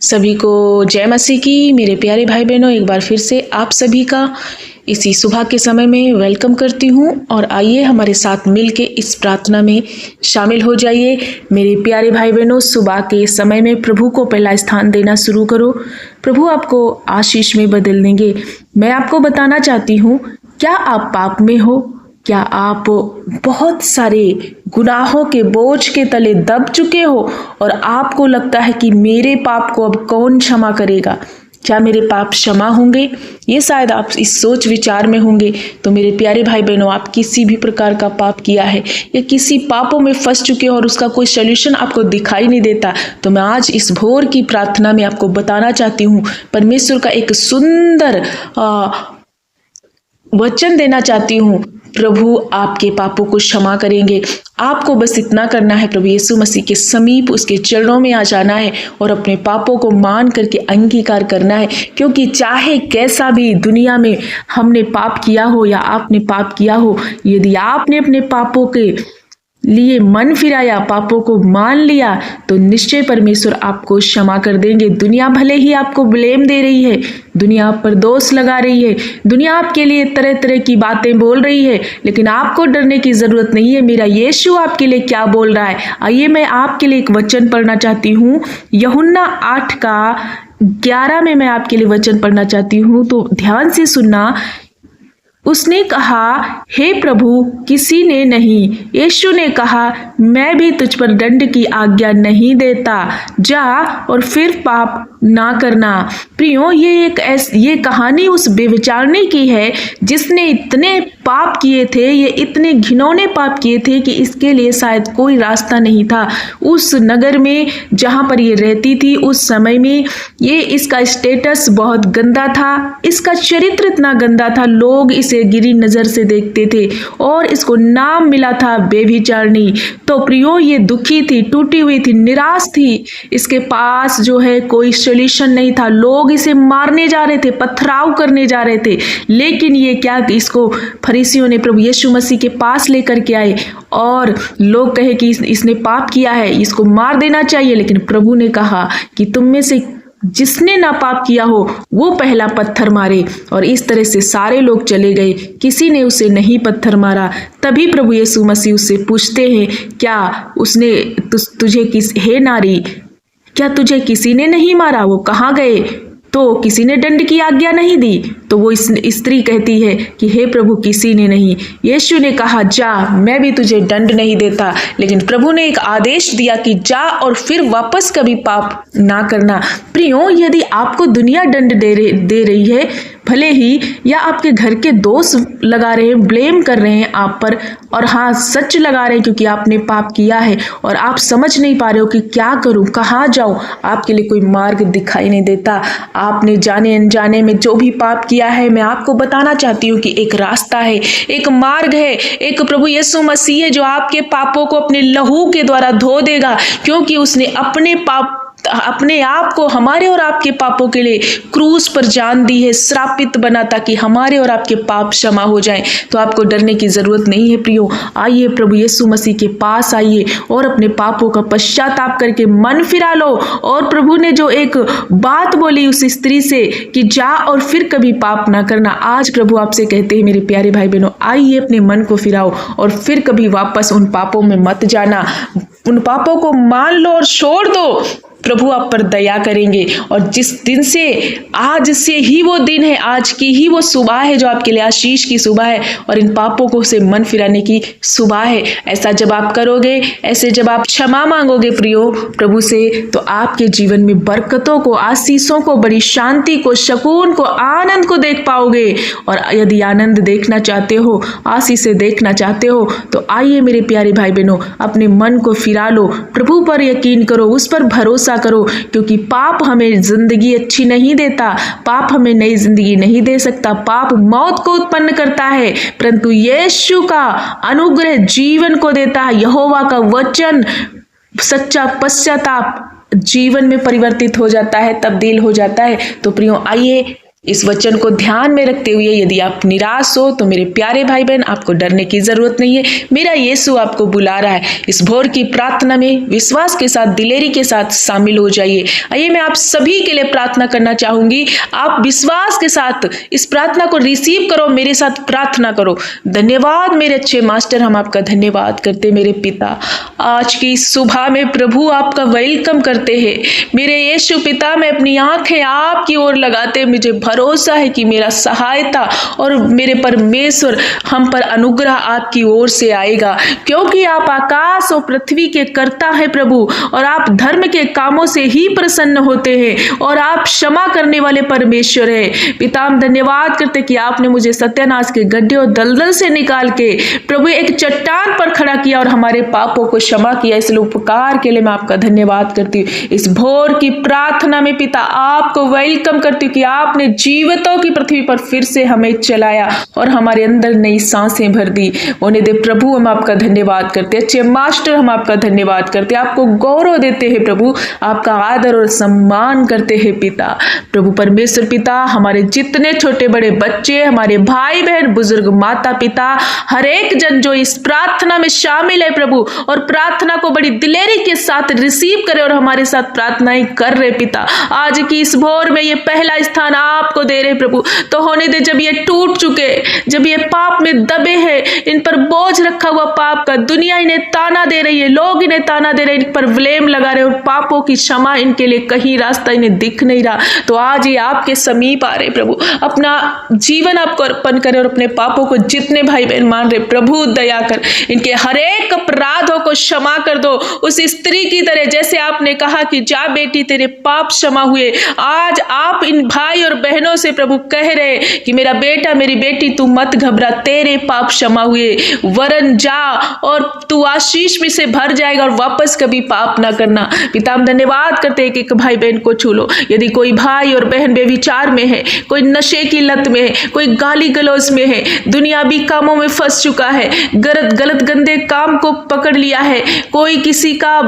सभी को जय मसीह की। मेरे प्यारे भाई बहनों, एक बार फिर से आप सभी का इसी सुबह के समय में वेलकम करती हूँ। और आइए हमारे साथ मिलके इस प्रार्थना में शामिल हो जाइए। मेरे प्यारे भाई बहनों, सुबह के समय में प्रभु को पहला स्थान देना शुरू करो। प्रभु आपको आशीष में बदल देंगे। मैं आपको बताना चाहती हूँ, क्या आप पाप में हो? क्या आप बहुत सारे गुनाहों के बोझ के तले दब चुके हो और आपको लगता है कि मेरे पाप को अब कौन क्षमा करेगा? क्या मेरे पाप क्षमा होंगे? ये शायद आप इस सोच विचार में होंगे। तो मेरे प्यारे भाई बहनों, आप किसी भी प्रकार का पाप किया है या किसी पापों में फंस चुके हो और उसका कोई सॉल्यूशन आपको दिखाई नहीं देता, तो मैं आज इस भोर की प्रार्थना में आपको बताना चाहती हूँ, परमेश्वर का एक सुंदर वचन देना चाहती हूँ। प्रभु आपके पापों को क्षमा करेंगे। आपको बस इतना करना है, प्रभु यीशु मसीह के समीप उसके चरणों में आ जाना है और अपने पापों को मान करके अंगीकार करना है। क्योंकि चाहे कैसा भी दुनिया में हमने पाप किया हो या आपने पाप किया हो, यदि आपने अपने पापों के लिए मन फिराया, पापों को मान लिया, तो निश्चय परमेश्वर आपको क्षमा कर देंगे। दुनिया भले ही आपको ब्लेम दे रही है, दुनिया आप पर दोष लगा रही है, दुनिया आपके लिए तरह तरह की बातें बोल रही है, लेकिन आपको डरने की जरूरत नहीं है। मेरा यीशु आपके लिए क्या बोल रहा है, आइए मैं आपके लिए एक वचन पढ़ना चाहती हूँ। यूहन्ना 8:11 में मैं आपके लिए वचन पढ़ना चाहती हूँ, तो ध्यान से सुनना। उसने कहा, हे प्रभु, किसी ने नहीं। यीशु ने कहा, मैं भी तुझ पर दंड की आज्ञा नहीं देता, जा और फिर पाप ना करना। प्रियो, ये कहानी उस बेविचारने की है जिसने इतने पाप किए थे, ये इतने घिनौने पाप किए थे कि इसके लिए शायद कोई रास्ता नहीं था। उस नगर में जहाँ पर ये रहती थी, उस समय में इसका स्टेटस बहुत गंदा था, इसका चरित्र इतना गंदा था, लोग इसे गिरी नजर से देखते थे और इसको नाम मिला था बेविचारनी। तो प्रियो, ये दुखी थी, टूटी हुई थी, निराश थी। इसके पास जो है कोई सॉल्यूशन नहीं था। लोग इसे मारने जा रहे थे, पथराव करने जा रहे थे, लेकिन ये क्या, इसको फरीसियों ने प्रभु यीशु मसीह के पास लेकर के आए और लोग कहे कि इसने पाप किया है, इसको मार देना चाहिए। लेकिन प्रभु ने कहा कि तुम में से जिसने ना पाप किया हो वो पहला पत्थर मारे। और इस तरह से सारे लोग चले गए, किसी ने उसे नहीं पत्थर मारा। तभी प्रभु यीशु मसीह उससे पूछते हैं, क्या उसने तुझे हे नारी, क्या तुझे किसी ने नहीं मारा? वो कहाँ गए? तो किसी ने दंड की आज्ञा नहीं दी। तो वो स्त्री कहती है कि हे प्रभु, किसी ने नहीं। यीशु ने कहा, जा, मैं भी तुझे दंड नहीं देता। लेकिन प्रभु ने एक आदेश दिया कि जा और फिर वापस कभी पाप ना करना। प्रियो, यदि आपको दुनिया दंड दे रही है भले ही, या आपके घर के दोस्त लगा रहे हैं, ब्लेम कर रहे हैं आप पर, और हाँ सच लगा रहे हैं क्योंकि आपने पाप किया है और आप समझ नहीं पा रहे हो कि क्या करूं, कहाँ जाऊं, आपके लिए कोई मार्ग दिखाई नहीं देता। आपने जाने अनजाने में जो भी पाप किया है, मैं आपको बताना चाहती हूँ कि एक रास्ता है, एक मार्ग है, एक प्रभु यीशु मसीह है जो आपके पापों को अपने लहू के द्वारा धो देगा। क्योंकि उसने अपने आप को हमारे और आपके पापों के लिए क्रूस पर जान दी है, श्रापित बना, ताकि हमारे और आपके पाप क्षमा हो जाएं। तो आपको डरने की जरूरत नहीं है प्रियो। आइए प्रभु यीशु मसीह के पास आइए और अपने पापों का पश्चाताप करके मन फिरा लो। और प्रभु ने जो एक बात बोली उस स्त्री से कि जा और फिर कभी पाप ना करना, आज प्रभु आपसे कहते हैं मेरे प्यारे भाई बहनों, आइए अपने मन को फिराओ और फिर कभी वापस उन पापों में मत जाना। उन पापों को मान लो और छोड़ दो। प्रभु आप पर दया करेंगे। और जिस दिन से, आज से ही वो दिन है, आज की ही वो सुबह है जो आपके लिए आशीष की सुबह है और इन पापों को से मन फिराने की सुबह है। ऐसा जब आप करोगे, ऐसे जब आप क्षमा मांगोगे प्रियो प्रभु से, तो आपके जीवन में बरकतों को, आशीषों को, बड़ी शांति को, सुकून को, आनंद को देख पाओगे। और यदि आनंद देखना चाहते हो, आशीषें देखना चाहते हो, तो आइए मेरे प्यारे भाई बहनों, अपने मन को फिरा लो, प्रभु पर यकीन करो, उस पर भरोसा करो। क्योंकि पाप हमें जिंदगी अच्छी नहीं देता, पाप हमें नई जिंदगी नहीं दे सकता, पाप मौत को उत्पन्न करता है, परंतु यीशु का अनुग्रह जीवन को देता है। यहोवा का वचन, सच्चा पश्चाताप जीवन में परिवर्तित हो जाता है, तब्दील हो जाता है। तो प्रियो, आइए इस वचन को ध्यान में रखते हुए यदि आप निराश हो तो मेरे प्यारे भाई बहन, आपको डरने की जरूरत नहीं है। मेरा यीशु आपको बुला रहा है। इस भोर की प्रार्थना में विश्वास के साथ, दिलेरी के साथ शामिल हो जाइए। आइए मैं आप सभी के लिए प्रार्थना करना चाहूंगी। आप विश्वास के साथ इस प्रार्थना को रिसीव करो, मेरे साथ प्रार्थना करो। धन्यवाद मेरे अच्छे मास्टर, हम आपका धन्यवाद करते मेरे पिता। आज की सुबह में प्रभु आपका वेलकम करते हैं। मेरे यीशु पिता, मैं अपनी आंखें आपकी ओर लगाते, मुझे भरोसा है कि मेरा सहायता और मेरे परमेश्वर हम पर अनुग्रह आपकी ओर से आएगा, क्योंकि आप आकाश और पृथ्वी के कर्ता है प्रभु, और आप धर्म के कामों से ही प्रसन्न होते हैं, और आप क्षमा करने वाले परमेश्वर है। पिता, हम धन्यवाद करते कि आपने मुझे सत्यानाश के गड्ढे और दलदल से निकाल के प्रभु एक चट्टान पर खड़ा किया और हमारे पापों को क्षमा किया। इसलिए उपकार के लिए मैं आपका धन्यवाद करती हूँ। इस भोर की प्रार्थना में पिता आपको वेलकम करती हूँ कि आपने जीवितों की पृथ्वी पर फिर से हमें चलाया और हमारे अंदर नई सांसें भर दी। होने दे प्रभु, हम आपका धन्यवाद करते हैं। अच्छे मास्टर, हम आपका धन्यवाद करते हैं, आपको गौरव देते हैं प्रभु, आपका आदर और सम्मान करते हैं पिता। प्रभु परमेश्वर पिता, हमारे जितने छोटे बड़े बच्चे, हमारे भाई बहन, बुजुर्ग, माता पिता, हर एक जन जो इस प्रार्थना में शामिल है प्रभु, और प्रार्थना को बड़ी दिलेरी के साथ रिसीव करे और हमारे साथ प्रार्थनाएं कर रहे पिता, आज की इस भोर में ये पहला स्थान आपको दे रहे प्रभु। तो होने दे, जब ये टूट चुके, जब ये पाप में दबे हैं, इन पर बोझ रखा हुआ पाप का, दुनिया इन्हें ताना दे रही है, लोग इन्हें ताना दे रहे हैं, इन पर ब्लेम लगा रहे, और पापों की क्षमा इनके लिए कहीं रास्ता इन्हें दिख नहीं रहा, तो आज ये आपके समीप आ रहे प्रभु। अपना जीवन आपको अर्पण करें और अपने पापों को जितने भाई बहन मान रहे प्रभु, दया कर, इनके हर एक अपराधों को क्षमा कर दो। उस स्त्री की तरह जैसे आपने कहा कि जा बेटी तेरे पाप क्षमा हुए, आज आप इन भाई और बहनों से प्रभु कह रहे कि मेरा बेटा, मेरी बेटी, तू मत घबरा, तेरे पाप क्षमा हुए, वरन जा और तू आशीष में से भर जाएगा और वापस कभी पाप ना करना। पिता, हम धन्यवाद करते हैं कि एक भाई बहन को छू लो। यदि कोई भाई और बहन बेविचार में है, कोई नशे की लत में है, कोई गाली गलौज में है, दुनियावी कामों में फंस चुका है, गलत गंदे काम को पकड़ लिया है, कोई किसी का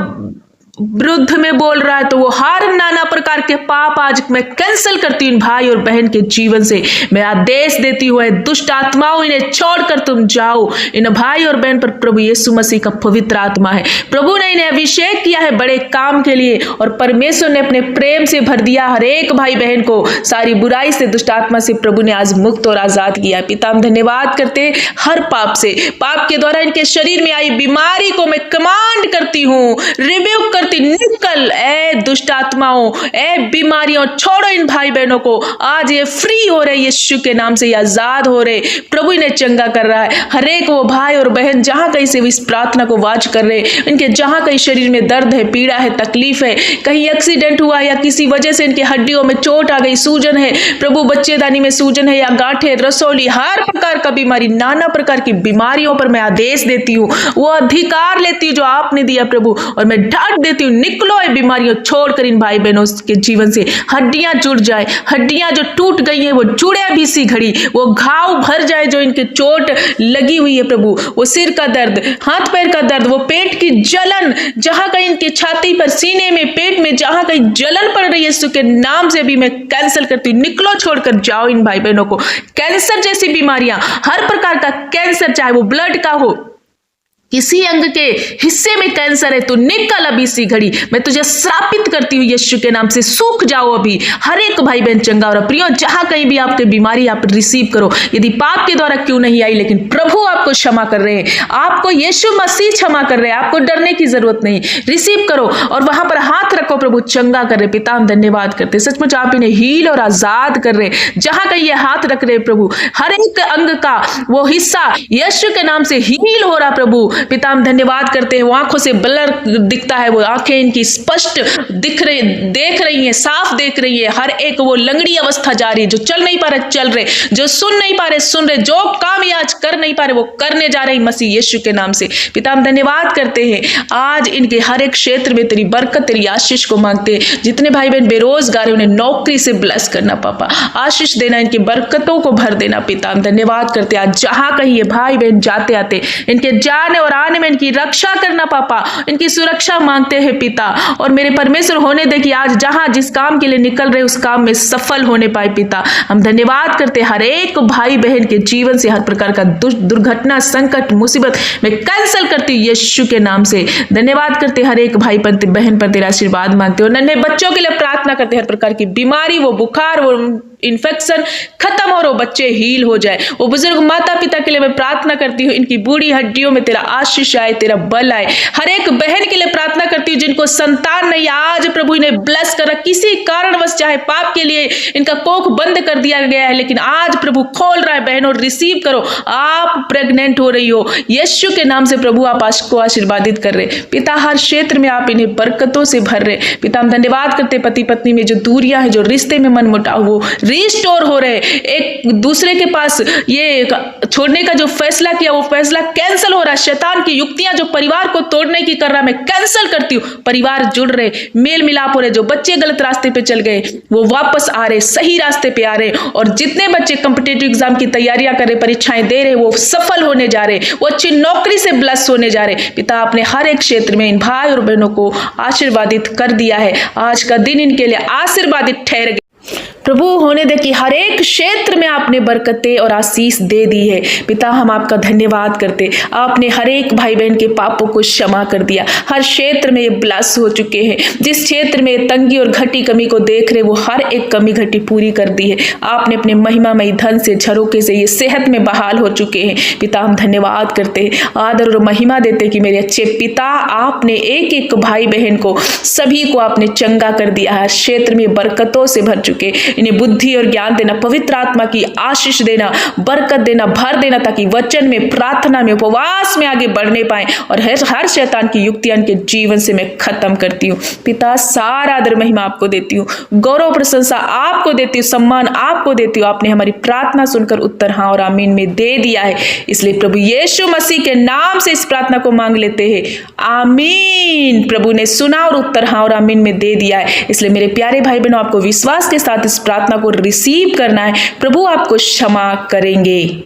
विरुद्ध में बोल रहा है, तो वो हर नाना प्रकार के पाप आज मैं कैंसिल करती हूँ भाई और बहन के जीवन से। मैं आदेश देती हूँ, दुष्ट आत्माओं, इन्हें छोड़कर तुम जाओ। इन भाई और बहन पर प्रभु यीशु मसीह का पवित्र आत्मा है। प्रभु ने इन्हें अभिषेक किया है बड़े काम के लिए, और परमेश्वर ने अपने प्रेम से भर दिया हर एक भाई बहन को। सारी बुराई से, दुष्ट आत्मा से प्रभु ने आज मुक्त और आजाद किया। पिता, हम धन्यवाद करते हर पाप से, पाप के द्वारा इनके शरीर में आई बीमारी को मैं कमांड करती हूँ, रिब्यूक करती, निकल ए दुष्ट आत्माओं, ए बीमारियों, छोड़ो इन भाई बहनों को। आज ये फ्री हो रहे, यीशु के नाम से ये आजाद हो रहे, प्रभु इन्हें चंगा कर रहा है। हर एक वो भाई और बहन जहां कहीं से इस प्रार्थना को वाच कर रहे, इनके जहां कहीं शरीर में दर्द है, पीड़ा है, तकलीफ है, कहीं एक्सीडेंट हुआ या किसी वजह से इनके हड्डियों में चोट आ गई, सूजन है प्रभु, बच्चेदानी में सूजन है या गांठे, रसौली, हर प्रकार का बीमारी, नाना प्रकार की बीमारियों पर मैं आदेश देती हूँ, वो अधिकार लेती हूँ जो आपने दिया प्रभु, और मैं डांट देती हूँ, निकलो ये बीमारियों छोड़कर इन भाई बहनों के जीवन से। हड्डियां जुड़ जाए, हड्डियां जो टूट गई हैं वो जुड़े भी इसी घड़ी, वो घाव भर जाए जो इनके चोट लगी हुई है प्रभु, वो सिर का दर्द, हाथ पैर का दर्द, वो पेट की जलन, जहां कहीं इनकी छाती पर, सीने में, पेट में जहां कहीं जलन पड़ रही है, यीशु के नाम से भी मैं कैंसिल करती हूँ। निकलो, छोड़कर जाओ इन भाई बहनों को। कैंसर जैसी बीमारियां, हर प्रकार का कैंसर, चाहे वो ब्लड का हो, किसी अंग के हिस्से में कैंसर है, तो निकल अभी इसी घड़ी। मैं तुझे श्रापित करती हूँ यीशु के नाम से, सूख जाओ अभी। हर एक भाई बहन चंगा और प्रियो, जहां कहीं भी आपके बीमारी आप रिसीव करो, यदि पाप के द्वारा क्यों नहीं आई, लेकिन प्रभु आपको क्षमा कर रहे हैं, आपको यीशु मसीह क्षमा कर रहे हैं, आपको डरने की जरूरत नहीं। रिसीव करो और वहां पर हाथ रखो, प्रभु चंगा कर रहे। पिता, हम धन्यवाद करते, सचमुच आप इन्हें हील और आजाद कर रहे, जहां कहीं ये हाथ रख रहे प्रभु, हर एक अंग का वो हिस्सा यीशु के नाम से हील हो रहा प्रभु। पिता, हम धन्यवाद करते हैं, वो आंखों से ब्लर दिखता है, वो आंखें इनकी स्पष्ट दिख रही, देख रही हैं, साफ देख रही है। हर एक वो लंगड़ी अवस्था जा रही है, जो चल नहीं पा रहे चल रहे, जो सुन नहीं पा रहे सुन रहे, जो काम ये आज कर नहीं पा रहे वो करने जा रहे मसीह यीशु के नाम से। पिता, हम धन्यवाद करते हैं, आज इनके हर एक क्षेत्र में तेरी बरकत, तेरी आशीष को मांगते हैं। जितने भाई बहन बेरोजगार है उन्हें नौकरी से ब्लेस करना पापा, आशीष देना, इनकी बरकतों को भर देना। पिता, हम धन्यवाद करते हैं, आज जहां कहीं ये भाई बहन जाते आते, इनके जाने और आने में इनकी रक्षा करना पापा, इनकी सुरक्षा मांगते हैं पिता। और मेरे परमेश्वर होने दे कि आज जहां जिस काम के लिए निकल रहे उस काम में सफल होने पाए पिता। हम धन्यवाद करते हर एक भाई बहन के जीवन से हर प्रकार का दुर्घटना, संकट, मुसीबत मैं कैंसिल करती हूँ यीशु के नाम से। धन्यवाद करते हर एक भाई पर, बहन पर तेरा आशीर्वाद मांगते हो। नन्हे बच्चों के लिए प्रार्थना करते हर प्रकार की बीमारी, वो बुखार, वो इन्फेक्शन खत्म हो, बच्चे हील हो जाए। वो बुजुर्ग माता पिता के लिए मैं प्रार्थना करती हूँ, इनकी बूढ़ी हड्डियों में तेरा आशीष आए, तेरा बल आए। हर एक बहन के लिए प्रार्थना करती हूँ जिनको संतान नहीं, आज प्रभु इन्हें ब्लेस कर, किसी कारणवश चाहे पाप के लिए इनका कोख बंद कर दिया गया है, लेकिन आज प्रभु खोल रहा है। बहनों रिसीव करो, आप प्रेग्नेंट हो रही हो, यीशु के नाम से प्रभु आप आज को आशीर्वादित कर रहे पिता। हर क्षेत्र में आप इन्हें बरकतों से भर रहे पिता। हम धन्यवाद करते पति पत्नी में जो दूरियां हैं, जो रिश्ते में मनमुटाव वो रिस्टोर हो रहे, एक दूसरे के पास ये छोड़ने का जो फैसला किया वो फैसला कैंसिल हो रहा है। शैतान की युक्तियां जो परिवार को तोड़ने की कर रहा है मैं कैंसिल करती हूँ। परिवार जुड़ रहे, मेल मिलाप हो रहे, जो बच्चे गलत रास्ते पे चल गए वो वापस आ रहे, सही रास्ते पे आ रहे। और जितने बच्चे कॉम्पिटिटिव एग्जाम की तैयारियां कर रहे, परीक्षाएं दे रहे, वो सफल होने जा रहे, वो अच्छी नौकरी से ब्लेस होने जा रहे पिता। आपने हर एक क्षेत्र में इन भाई और बहनों को आशीर्वादित कर दिया है। आज का दिन इनके लिए आशीर्वादित ठहर गया प्रभु। होने दे कि हर एक क्षेत्र में आपने बरकतें और आशीष दे दी है पिता। हम आपका धन्यवाद करते, आपने हर एक भाई बहन के पापों को क्षमा कर दिया। हर क्षेत्र में ये ब्लस हो चुके हैं, जिस क्षेत्र में तंगी और घटी कमी को देख रहे वो हर एक कमी घटी पूरी कर दी है। आपने अपने महिमामयी धन से, झरोके से ये सेहत में बहाल हो चुके हैं पिता। हम धन्यवाद करते, आदर और महिमा देते कि मेरे अच्छे पिता आपने एक एक भाई बहन को, सभी को आपने चंगा कर दिया है। हर क्षेत्र में बरकतों से भर चुके, इन्हें बुद्धि और ज्ञान देना, पवित्र आत्मा की आशीष देना, बरकत देना, भर देना, ताकि वचन में, प्रार्थना में, उपवास में आगे बढ़ने पाए। और हर शैतान की युक्तियां इनके जीवन से मैं खत्म करती हूँ पिता। सारा आदर महिमा आपको देती हूँ, गौरव प्रशंसा आपको देती हूँ, सम्मान आपको देती हूँ। आपने हमारी प्रार्थना सुनकर उत्तर हाँ और आमीन में दे दिया है, इसलिए प्रभु यीशु मसीह के नाम से इस प्रार्थना को मांग लेते हैं, आमीन। प्रभु ने सुना और उत्तर हाँ और आमीन में दे दिया है, इसलिए मेरे प्यारे भाई बहनों आपको विश्वास के साथ इस प्रार्थना को रिसीव करना है। प्रभु आपको क्षमा करेंगे।